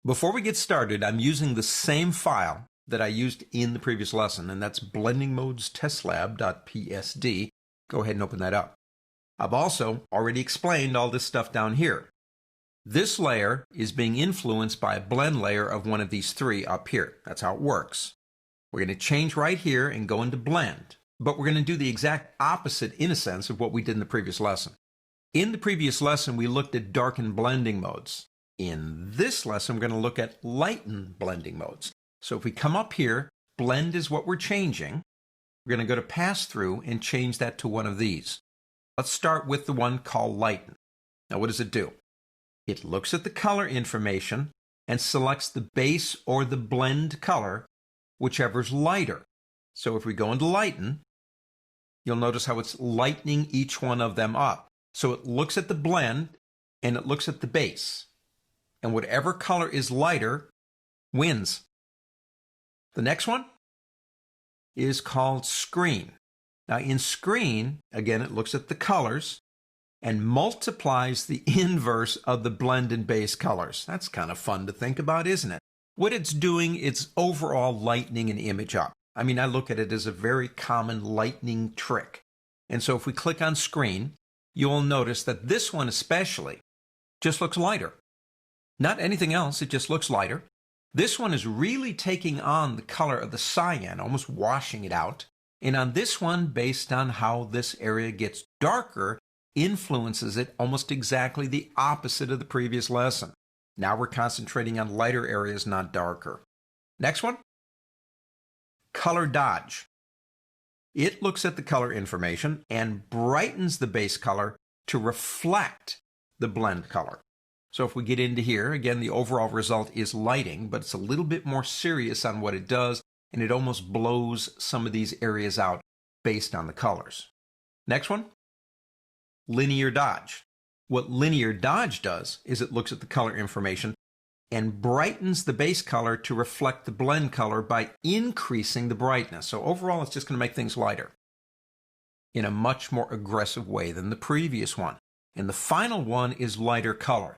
Before we get started, I'm using the same file that I used in the previous lesson, and that's blendingmodestestlab.psd. Go ahead and open that up. I've also already explained all this stuff down here. This layer is being influenced by a blend layer of one of these three up here. That's how it works. We're going to change right here and go into blend, but we're going to do the exact opposite, in a sense, of what we did in the previous lesson. In the previous lesson, we looked at darken blending modes. In this lesson, we're going to look at lighten blending modes. So if we come up here, blend is what we're changing. We're going to go to pass through and change that to one of these. Let's start with the one called lighten. Now what does it do? It looks at the color information and selects the base or the blend color, whichever's lighter. So if we go into lighten, you'll notice how it's lightening each one of them up. So it looks at the blend and it looks at the base. And whatever color is lighter wins. The next one is called screen. Now in screen, again, it looks at the colors and multiplies the inverse of the blend and base colors. That's kind of fun to think about, isn't it? What it's doing, it's overall lightening an image up. I mean, I look at it as a very common lightening trick. And so if we click on screen, you'll notice that this one especially just looks lighter. Not anything else, it just looks lighter. This one is really taking on the color of the cyan, almost washing it out. And on this one, based on how this area gets darker, influences it almost exactly the opposite of the previous lesson. Now we're concentrating on lighter areas, not darker. Next one, color dodge. It looks at the color information and brightens the base color to reflect the blend color. So if we get into here, again, the overall result is lighting, but it's a little bit more serious on what it does, and it almost blows some of these areas out based on the colors. Next one, linear dodge. What linear dodge does is it looks at the color information and brightens the base color to reflect the blend color by increasing the brightness. So overall, it's just going to make things lighter in a much more aggressive way than the previous one. And the final one is lighter color.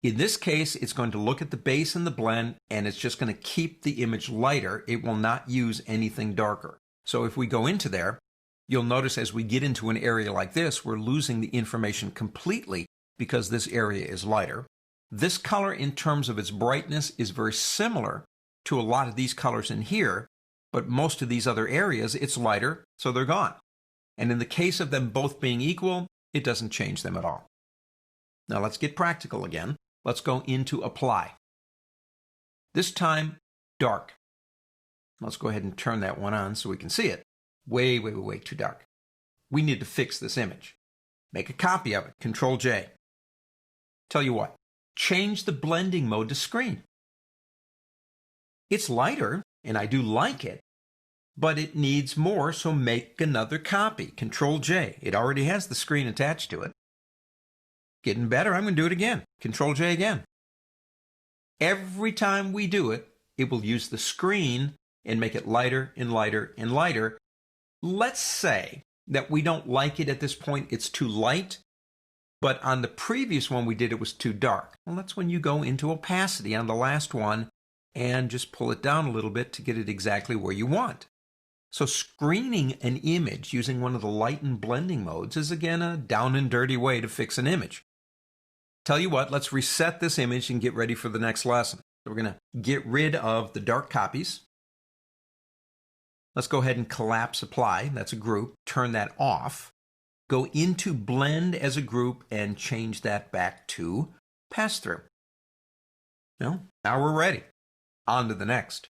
In this case, it's going to look at the base and the blend, and it's just going to keep the image lighter. It will not use anything darker. So if we go into there, you'll notice as we get into an area like this, we're losing the information completely because this area is lighter. This color, in terms of its brightness, is very similar to a lot of these colors in here, but most of these other areas, it's lighter, so they're gone. And in the case of them both being equal, it doesn't change them at all. Now let's get practical again. Let's go into apply. This time, dark. Let's go ahead and turn that one on so we can see it. Way too dark. We need to fix this image. Make a copy of it, Control J. Tell you what, change the blending mode to screen. It's lighter, and I do like it, but it needs more, so make another copy, Control J. It already has the screen attached to it. Getting better, I'm going to do it again. Control J again. Every time we do it, it will use the screen and make it lighter and lighter and lighter. Let's say that we don't like it at this point, it's too light, but on the previous one we did it was too dark. Well, that's when you go into opacity on the last one and just pull it down a little bit to get it exactly where you want. So screening an image using one of the lighten blending modes is again a down and dirty way to fix an image. Tell you what, let's reset this image and get ready for the next lesson. So we're going to get rid of the dark copies. Let's go ahead and collapse apply. That's a group. Turn that off. Go into blend as a group and change that back to pass through. Now we're ready. On to the next.